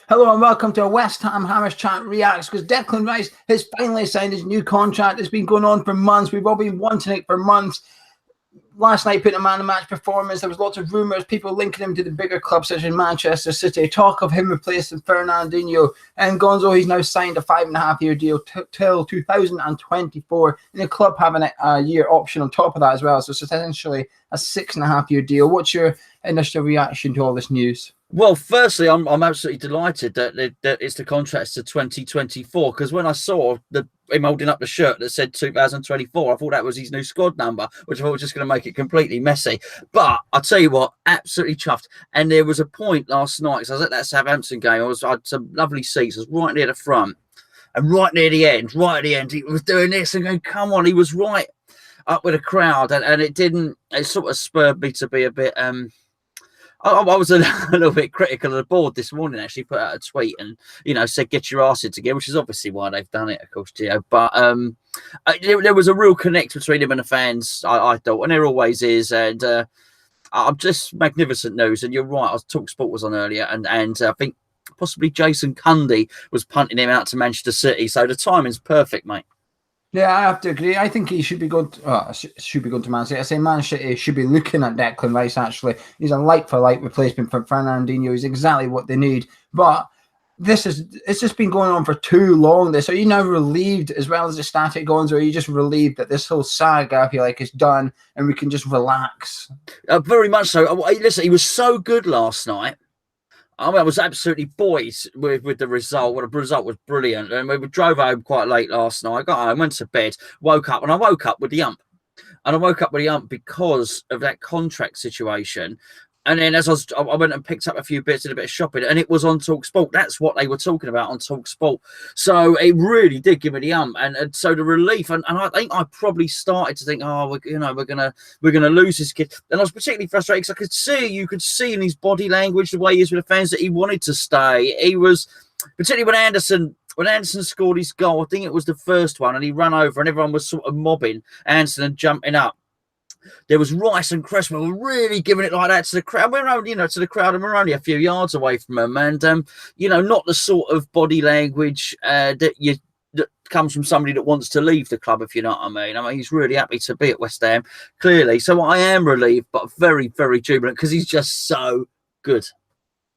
Hello and welcome to a West Ham Hammers Chat Reacts, because Declan Rice has finally signed his new contract. It's been going on for months. We've all been wanting it for months. Last night, put a man-of-match performance. There was lots of rumours, people linking him to the bigger clubs such as Manchester City. Talk of him replacing Fernandinho. And Gonzo, he's now signed a 5.5-year deal till 2024. And the club having a year option on top of that as well. So it's essentially a 6.5-year deal. What's your initial reaction to all this news? Well, firstly, I'm absolutely delighted that it's the contracts to 2024, because when I saw him holding up the shirt that said 2024, I thought that was his new squad number, which I thought was just going to make it completely messy. But I'll tell you what, absolutely chuffed. And there was a point last night, because I was at that Southampton game, I had some lovely seats, I was right near the front, and right at the end, he was doing this and going, come on, he was right up with the crowd, and it sort of spurred me to be a bit... I was a little bit critical of the board this morning, actually put out a tweet and, said, get your arse in together, which is obviously why they've done it, of course, Geo. But there was a real connect between him and the fans, I thought, and there always is. And I'm just magnificent news. And you're right, TalkSport was on earlier, and I think possibly Jason Cundy was punting him out to Manchester City. So the timing's perfect, mate. Yeah, I have to agree. I think he should be going to Man City. I say Man City should be looking at Declan Rice, actually. He's a like-for-like replacement for Fernandinho. He's exactly what they need. But it's just been going on for too long. So are you now relieved, as well as the static Gonzo, or are you just relieved that this whole saga, I feel like, is done and we can just relax? Very much so. Listen, he was so good last night. I was absolutely buoyed with the result. Well, the result was brilliant. And we drove home quite late last night. I got home, went to bed, woke up, and I woke up with the ump. And I woke up with the ump because of that contract situation. And then as I went and picked up a few bits, did a bit of shopping, and it was on TalkSport. That's what they were talking about on TalkSport. So it really did give me the ump, and so the relief. And I think I probably started to think, oh, we're gonna lose this kid. And I was particularly frustrated because you could see in his body language, the way he is with the fans, that he wanted to stay. He was, particularly when Anderson scored his goal. I think it was the first one, and he ran over, and everyone was sort of mobbing Anderson and jumping up. There was Rice and Cresswell were really giving it like that to the crowd. We're only, to the crowd, and we're only a few yards away from them. And, not the sort of body language that comes from somebody that wants to leave the club, if you know what I mean. I mean, he's really happy to be at West Ham, clearly. So I am relieved, but very, very jubilant, because he's just so good.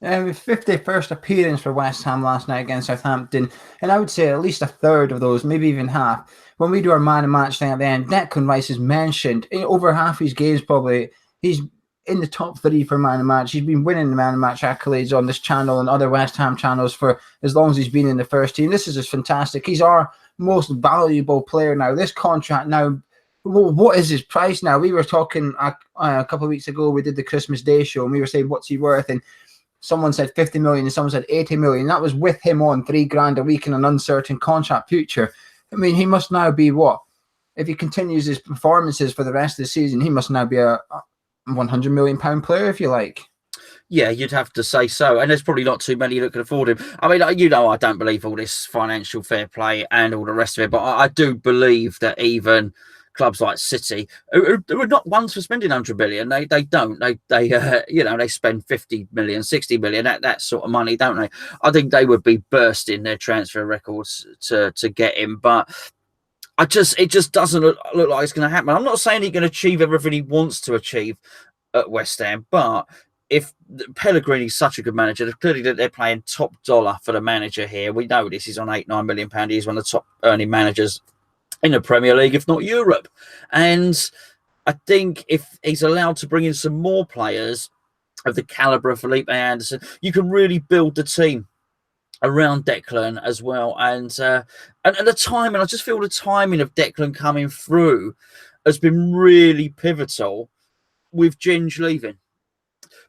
51st appearance for West Ham last night against Southampton, and I would say at least a third of those, maybe even half, when we do our man-of-match thing at the end, Declan Rice is mentioned. In over half his games, probably, he's in the top 3 for man-of-match. He's been winning the man-of-match accolades on this channel and other West Ham channels for as long as he's been in the first team. This is just fantastic. He's our most valuable player now. This contract now, what is his price now? We were talking a couple of weeks ago, we did the Christmas Day show, and we were saying, what's he worth? And someone said 50 million and someone said 80 million. That was with him on $3,000 a week in an uncertain contract future. I mean, he must now be what? If he continues his performances for the rest of the season, he must now be a £100 million player, if you like. Yeah, you'd have to say so. And there's probably not too many that can afford him. I mean, I don't believe all this financial fair play and all the rest of it, but I do believe that even clubs like City, who are not ones for spending 100 million, they don't. They spend 50 million, 60 million, that sort of money, don't they? I think they would be bursting their transfer records to get him, but it just doesn't look like it's going to happen. I'm not saying he can achieve everything he wants to achieve at West Ham, but if Pellegrini's such a good manager, clearly that they're paying top dollar for the manager here. We know this. He's on £8-9 million. He's one of the top earning managers in the Premier League, if not Europe. And I think if he's allowed to bring in some more players of the calibre of Felipe Anderson, you can really build the team around Declan as well. And the timing, I just feel the timing of Declan coming through has been really pivotal with Ginge leaving,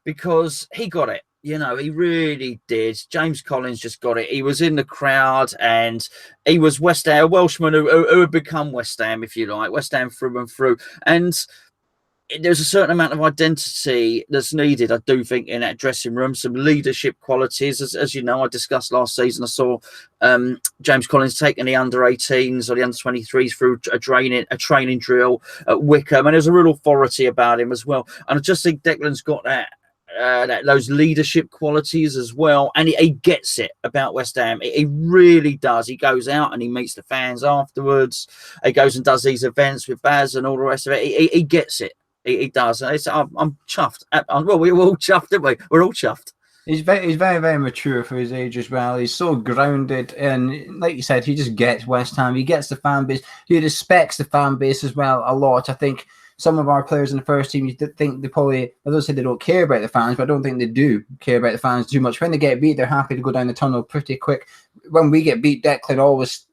because he got it. He really did. James Collins just got it. He was in the crowd, and he was West Ham, a Welshman who had become West Ham, if you like, West Ham through and through. And there's a certain amount of identity that's needed, I do think, in that dressing room. Some leadership qualities, as you know, I discussed last season. I saw James Collins taking the under-18s or the under-23s through a training drill at Wickham, and there's a real authority about him as well. And I just think Declan's got that those leadership qualities as well, and he gets it about West Ham. He really does. He goes out and he meets the fans afterwards. He goes and does these events with Baz and all the rest of it. He gets it. He does. And I'm chuffed. Well, we're all chuffed, aren't we? We're all chuffed. He's very, very mature for his age as well. He's so grounded, and like you said, he just gets West Ham. He gets the fan base. He respects the fan base as well a lot. I think some of our players in the first team, you think they probably, I don't say they don't care about the fans, but I don't think they do care about the fans too much. When they get beat, they're happy to go down the tunnel pretty quick. When we get beat, Declan always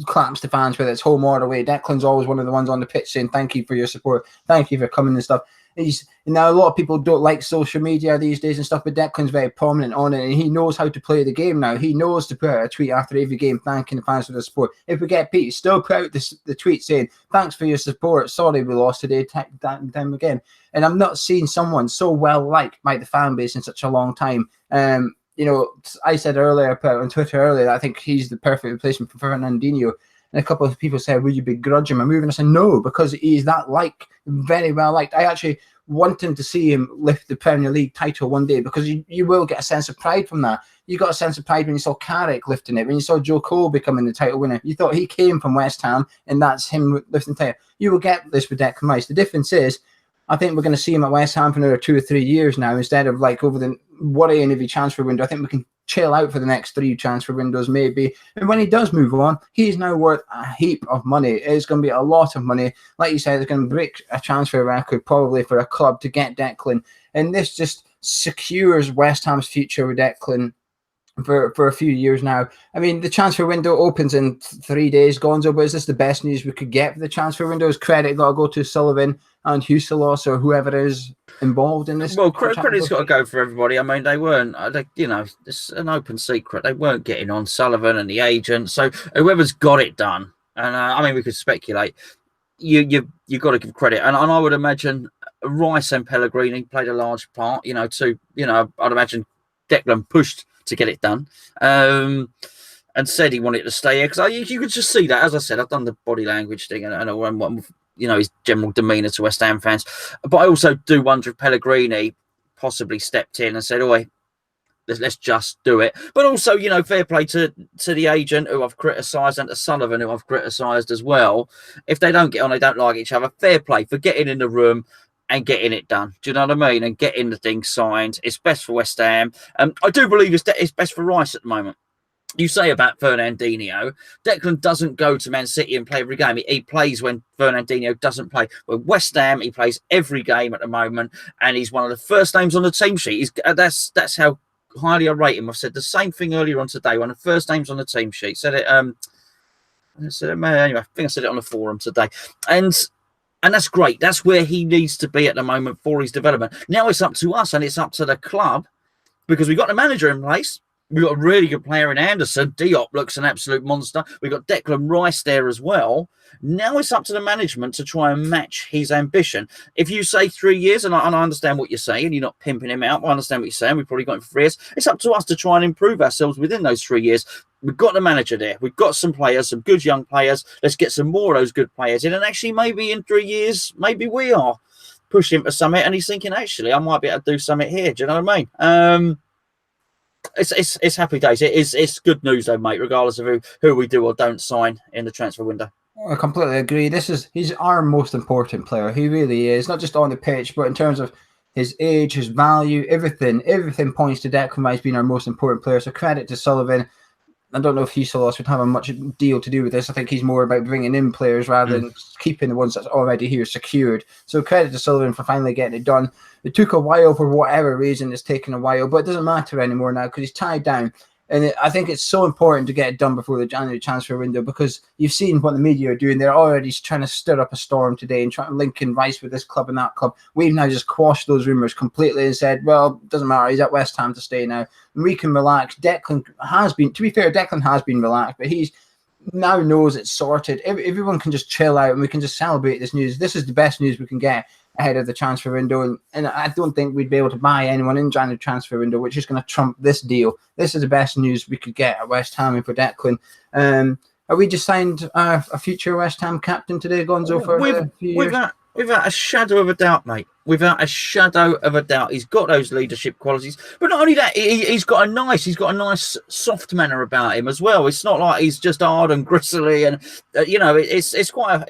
claps the fans, whether it's home or away. Declan's always one of the ones on the pitch saying, thank you for your support. Thank you for coming and stuff. Now, a lot of people don't like social media these days and stuff, but Declan's very prominent on it, and he knows how to play the game now. He knows to put out a tweet after every game thanking the fans for the support. If we get beat, still put out the tweet saying, thanks for your support. Sorry we lost today, time again. And I'm not seeing someone so well liked by the fan base in such a long time. I said earlier, put on Twitter earlier, that I think he's the perfect replacement for Fernandinho. And a couple of people said, will you begrudge him a move? And I said, no, because he's that very well liked. I actually want him to see him lift the Premier League title one day, because you will get a sense of pride from that. You got a sense of pride when you saw Carrick lifting it, when you saw Joe Cole becoming the title winner. You thought he came from West Ham and that's him lifting the title. You will get this with Declan Rice. The difference is, I think we're going to see him at West Ham for another 2 or 3 years now, instead of like over the worrying every transfer window. I think we can chill out for the next 3 transfer windows maybe. And when he does move on, he's now worth a heap of money. It's going to be a lot of money. Like you said, it's going to break a transfer record probably for a club to get Declan. And this just secures West Ham's future with Declan for a few years now. I mean, the transfer window opens in 3 days, Gonzo, but is this the best news we could get for the transfer window? Is credit got to go to Sullivan and Huselos or whoever is involved in this? Well, credit's got to go for everybody. I mean, they weren't, it's an open secret. They weren't getting on, Sullivan and the agent. So whoever's got it done, and we could speculate, you got to give credit. And I would imagine Rice and Pellegrini played a large part, I'd imagine Declan pushed to get it done, and said he wanted to stay here, because you could just see that. As I said, I've done the body language thing and his general demeanour to West Ham fans. But I also do wonder if Pellegrini possibly stepped in and said, "Oh, let's just do it." But also, fair play to the agent, who I've criticised, and to Sullivan, who I've criticised as well. If they don't get on, they don't like each other. Fair play for getting in the room and getting it done. Do you know what I mean? And getting the thing signed. It's best for West Ham. I do believe it's best for Rice at the moment. You say about Fernandinho, Declan doesn't go to Man City and play every game. He plays when Fernandinho doesn't play. With West Ham, he plays every game at the moment, and he's one of the first names on the team sheet. That's how highly I rate him. I've said the same thing earlier on today. One of the first names on the team sheet. Said it. Anyway, I think I said it on the forum today, and that's great. That's where he needs to be at the moment for his development. Now it's up to us, and it's up to the club, because we've got the manager in place. We've got a really good player in Anderson. Diop looks an absolute monster. We've got Declan Rice there as well. Now it's up to the management to try and match his ambition. If you say 3 years, and I understand what you're saying, you're not pimping him out, I understand what you're saying. We've probably got him for 3 years. It's up to us to try and improve ourselves within those 3 years. We've got the manager there. We've got some players, some good young players. Let's get some more of those good players in. And actually, maybe in 3 years, maybe we are pushing for something. And he's thinking, actually, I might be able to do something here. Do you know what I mean? It's happy days. It's good news though, mate, regardless of who we do or don't sign in the transfer window. I completely agree. He's our most important player. He really is, not just on the pitch, but in terms of his age, his value, everything points to Declan Rice being our most important player. So credit to Sullivan. I don't know if Huselos would have a much deal to do with this. I think he's more about bringing in players rather than keeping the ones that's already here secured. So credit to Sullivan for finally getting it done. It took a while for whatever reason. It's taken a while, but it doesn't matter anymore now because he's tied down. And I think it's so important to get it done before the January transfer window, because you've seen what the media are doing. They're already trying to stir up a storm today and trying to link in Rice with this club and that club. We've now just quashed those rumours completely and said, well, it doesn't matter. He's at West Ham to stay now. And we can relax. Declan has been, to be fair, Declan has been relaxed, but he's now knows it's sorted. Everyone can just chill out and we can just celebrate this news. This is the best news we can get ahead of the transfer window, and I don't think we'd be able to buy anyone in January transfer window, which is going to trump this deal. This is the best news we could get at West Ham and for Declan. Are we just signed a future West Ham captain today, Gonzo, for a few years? Without a shadow of a doubt, mate. without a shadow of a doubt. He's got those leadership qualities, but not only that, he's got a nice soft manner about him as well. It's not like he's just hard and gristly, and it's quite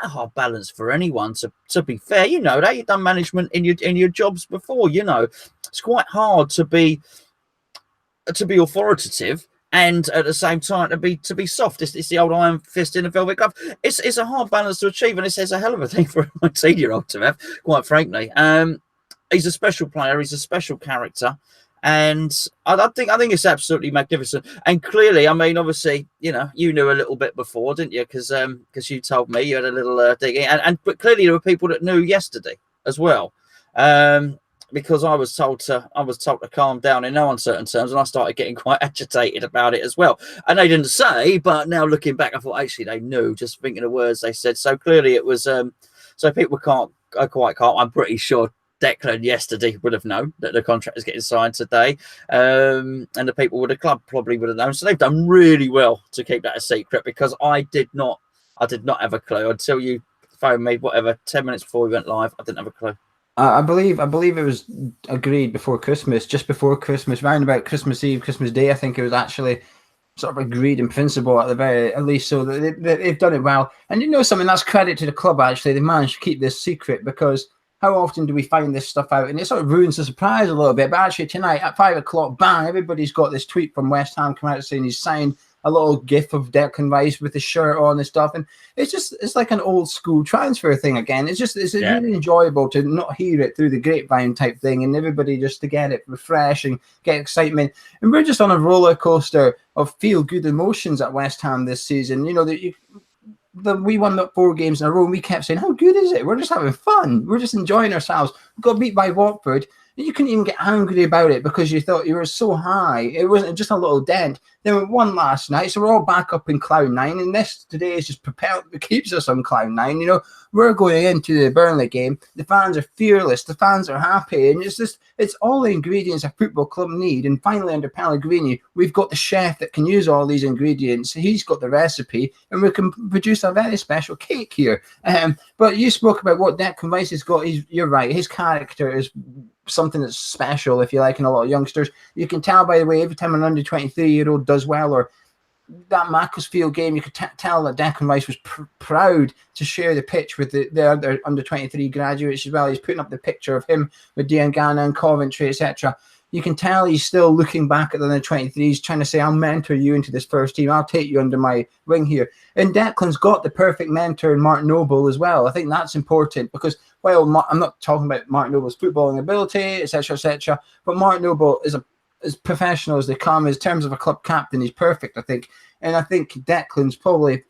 a hard balance for anyone to be fair. You've done management in your jobs before. It's quite hard to be authoritative and at the same time to be soft. It's the old iron fist in a velvet glove. It's a hard balance to achieve, and it's a hell of a thing for a 19-year-old to have, quite frankly. He's a special player, he's a special character, and I think it's absolutely magnificent. And clearly, I mean, obviously, you knew a little bit before, didn't you? Because you told me you had a little digging, but clearly there were people that knew yesterday as well. Because I was told to calm down in no uncertain terms, and I started getting quite agitated about it as well. And they didn't say, but now looking back, I thought actually they knew, just thinking the words they said. So clearly it was. So people can't. I'm pretty sure Declan yesterday would have known that the contract is getting signed today, and the people with the club probably would have known. So they've done really well to keep that a secret, because I did not have a clue until you phoned me. 10 minutes before we went live, I didn't have a clue. I believe it was agreed before Christmas, just before Christmas, round about Christmas Eve, Christmas Day. I think it was actually sort of agreed in principle at least. So they've done it well. And something, that's credit to the club, actually. They managed to keep this secret, because how often do we find this stuff out? And it sort of ruins the surprise a little bit. But actually tonight at 5 o'clock, bang, everybody's got this tweet from West Ham come out saying he's signed a little gif of Declan Rice with his shirt on and stuff. And it's like an old school transfer thing again. It's really enjoyable to not hear it through the grapevine type thing, and everybody just to get it refresh and get excitement. And we're just on a roller coaster of feel good emotions at West Ham this season. We won the 4 games in a row, and we kept saying, how good is it? We're just having fun. We're just enjoying ourselves. We got beat by Watford, and you couldn't even get angry about it because you thought you were so high. It wasn't just a little dent. Then we won last night, so we're all back up in cloud 9, and this today is just propelled. It keeps us on cloud 9. We're going into the Burnley game. The fans are fearless. The fans are happy, and it's all the ingredients a football club need. And finally, under Pellegrini, we've got the chef that can use all these ingredients. He's got the recipe, and we can produce a very special cake here. But you spoke about what Declan Rice has got. You're right. His character is something that's special, if you like, in a lot of youngsters. You can tell, by the way, every time an under 23-year-old does well, or that Macclesfield game, you could tell that Declan Rice was proud to share the pitch with the other under 23 graduates as well. He's putting up the picture of him with Diangana and Coventry, etc. You can tell he's still looking back at the under 23s, trying to say, I'll mentor you into this first team. I'll take you under my wing here. And Declan's got the perfect mentor in Mark Noble as well. I think that's important, because while I'm not talking about Mark Noble's footballing ability, etc., but Mark Noble is as professional as they come. In terms of a club captain, he's perfect, I think. And I think Declan's probably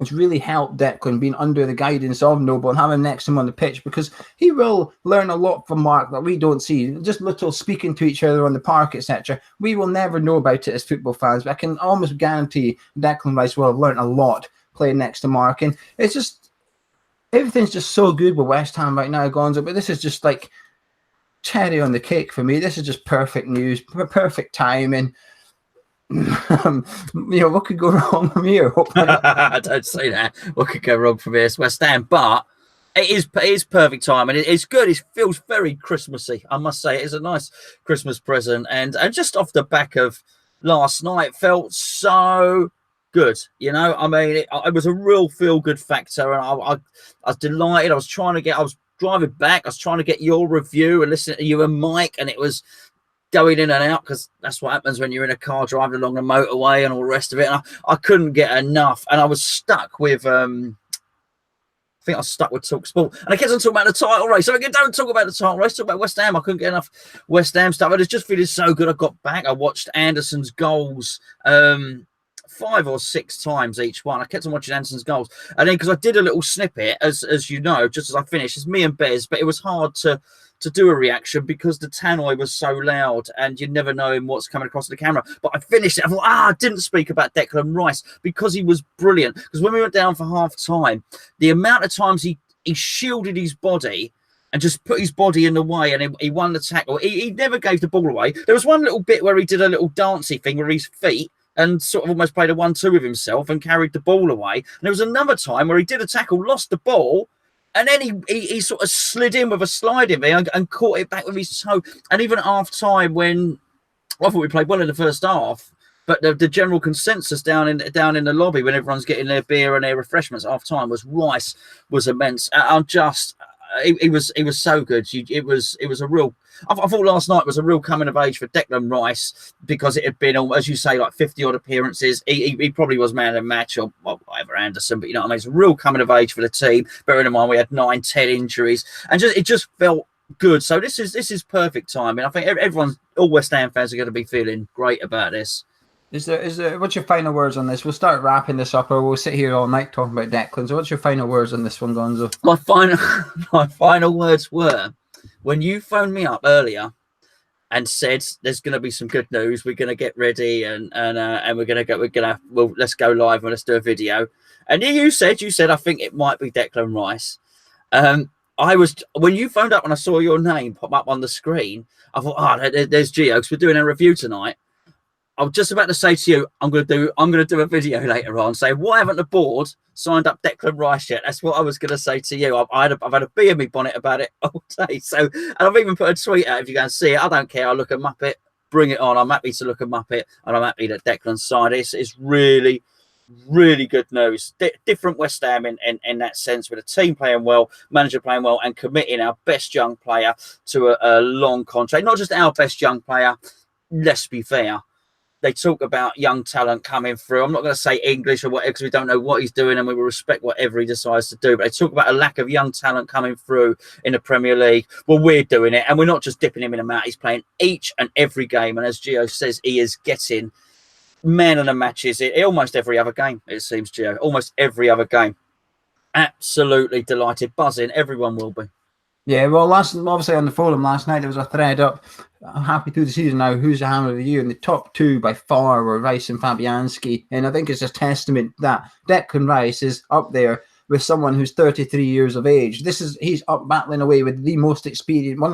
it's really helped Declan being under the guidance of Noble and having next to him on the pitch, because he will learn a lot from Mark that we don't see. Just little speaking to each other on the park, etc. We will never know about it as football fans, but I can almost guarantee Declan Rice will have learned a lot playing next to Mark. And it's just, everything's just so good with West Ham right now, Gonzo, but this is just like cherry on the cake for me. This is just perfect news, perfect timing. What could go wrong from here? I don't say that. What could go wrong from here? It's West Ham, but it is perfect time, and it's good. It feels very Christmassy, I must say. It's a nice Christmas present, and just off the back of last night, felt so good. I mean, it was a real feel good factor, and I was delighted. I was driving back. I was trying to get your review and listen to you and Mike, and it was going in and out, because that's what happens when you're in a car driving along the motorway and all the rest of it. And I couldn't get enough, and I was stuck with I think I was stuck with TalkSport, and I kept on talking about the title race. So I don't talk about the title race, talk about West Ham. I couldn't get enough West Ham stuff. I was just feeling so good. I got back, I watched Anderson's goals 5 or 6 times each one. I kept on watching Anderson's goals, and then because I did a little snippet, as you know, just as I finished, it's me and Bez, but it was hard to do a reaction because the tannoy was so loud and you never know what's coming across the camera. But I finished it. I thought, I didn't speak about Declan Rice because he was brilliant. Because when we went down for half time, the amount of times he shielded his body and just put his body in the way, and he won the tackle. He never gave the ball away. There was one little bit where he did a little dancey thing with his feet and sort of almost played a 1-2 with himself and carried the ball away. And there was another time where he did a tackle, lost the ball, And then he sort of slid in with a slide in me and caught it back with his toe. And even at half time, when I thought we played well in the first half, but the general consensus down in the lobby when everyone's getting their beer and their refreshments at half time was Rice was immense. He was so good. It was a real. I thought last night was a real coming of age for Declan Rice because it had been, as you say, like 50 odd appearances. He probably was man of the match or whatever Anderson, but you know what I mean. It's a real coming of age for the team. Bearing in mind we had 9-10 injuries, and it just felt good. So this is perfect timing. I think all West Ham fans are going to be feeling great about this. Is there? What's your final words on this? We'll start wrapping this up, or we'll sit here all night talking about Declan. So, what's your final words on this one, Gonzo? My final words were, when you phoned me up earlier and said there's going to be some good news, we're going to get ready and let's go live and let's do a video. And you said I think it might be Declan Rice. When you phoned up and I saw your name pop up on the screen, I thought, there's Geo, because we're doing a review tonight. I was just about to say to you, I'm going to do a video later on. Say, why haven't the board signed up Declan Rice yet? That's what I was going to say to you. I've had a bee in my bonnet about it all day. So, and I've even put a tweet out if you go and see it. I don't care. I'll look a Muppet. Bring it on. I'm happy to look a Muppet, and I'm happy that Declan's signed. It's really, really good news. Different West Ham in that sense, with a team playing well, manager playing well, and committing our best young player to a long contract. Not just our best young player. Let's be fair. They talk about young talent coming through. I'm not going to say English or whatever because we don't know what he's doing and we will respect whatever he decides to do. But they talk about a lack of young talent coming through in the Premier League. Well, we're doing it, and we're not just dipping him in the mat. He's playing each and every game. And as Geo says, he is getting man of the matches in almost every other game, it seems, Geo. Almost every other game. Absolutely delighted. Buzzing. Everyone will be. Yeah, well, obviously on the forum last night, there was a thread up. I'm happy through the season now. Who's the Hammer of the Year? And the top two by far were Rice and Fabianski. And I think it's a testament that Declan Rice is up there with someone who's 33 years of age. He's up battling away with one of the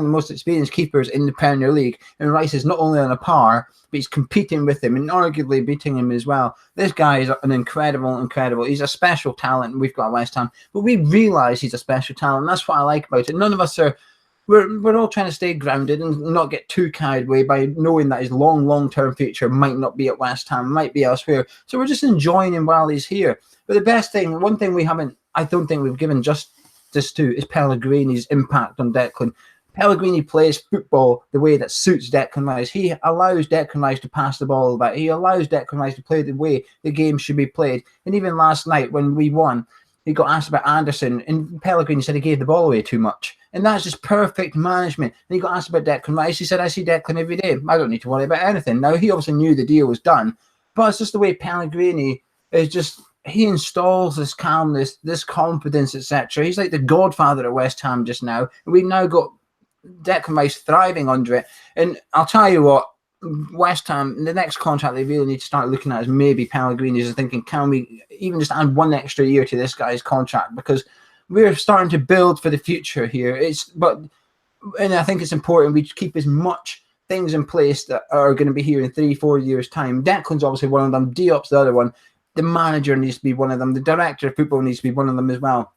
most experienced keepers in the Premier League. And Rice is not only on a par, but he's competing with him and arguably beating him as well. This guy is an incredible. He's a special talent we've got at West Ham, but we realise he's a special talent. That's what I like about it. None of us are. We're all trying to stay grounded and not get too carried away by knowing that his long-term future might not be at West Ham, might be elsewhere. So we're just enjoying him while he's here. But the best thing, one thing I don't think we've given justice to, is Pellegrini's impact on Declan. Pellegrini plays football the way that suits Declan Rice. He allows Declan Rice to pass the ball about. He allows Declan Rice to play the way the game should be played. And even last night when we won, he got asked about Anderson, and Pellegrini said he gave the ball away too much. And that's just perfect management. And he got asked about Declan Rice. He said, I see Declan every day. I don't need to worry about anything. Now, he obviously knew the deal was done, but it's just the way Pellegrini is just... He installs this calmness, this confidence, etc. He's like the godfather of West Ham just now. And we've now got Declan Rice thriving under it. And I'll tell you what, West Ham, the next contract they really need to start looking at is maybe Pellegrini's and thinking, can we even just add one extra year to this guy's contract? Because we're starting to build for the future here. And I think it's important we keep as much things in place that are going to be here in 3-4 years' time. Declan's obviously one of them. Diop's the other one. The manager needs to be one of them. The director of football needs to be one of them as well.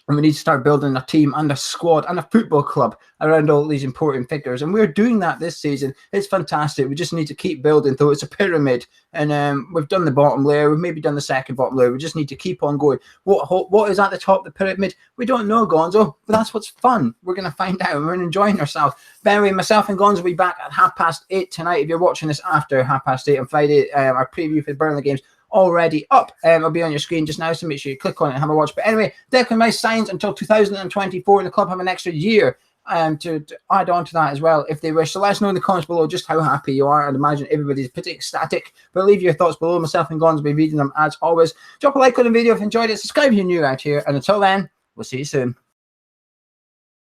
And we need to start building a team and a squad and a football club around all these important figures. And we're doing that this season. It's fantastic. We just need to keep building, though. It's a pyramid. And we've done the bottom layer. We've maybe done the second bottom layer. We just need to keep on going. What is at the top of the pyramid? We don't know, Gonzo. But that's what's fun. We're going to find out. We're enjoying ourselves. But anyway, myself and Gonzo will be back at 8:30 tonight. If you're watching this after 8:30 on Friday, our preview for the Burnley games already up. It'll be on your screen just now, so make sure you click on it and have a watch. But anyway, Declan Rice signs until 2024, and the club have an extra year to add on to that as well if they wish. So let us know in the comments below just how happy you are. I'd imagine everybody's pretty ecstatic, but leave your thoughts below. Myself and Gonzo will be reading them as always. Drop a like on the video if you enjoyed it, subscribe if you're new out here, and until then, we'll see you soon.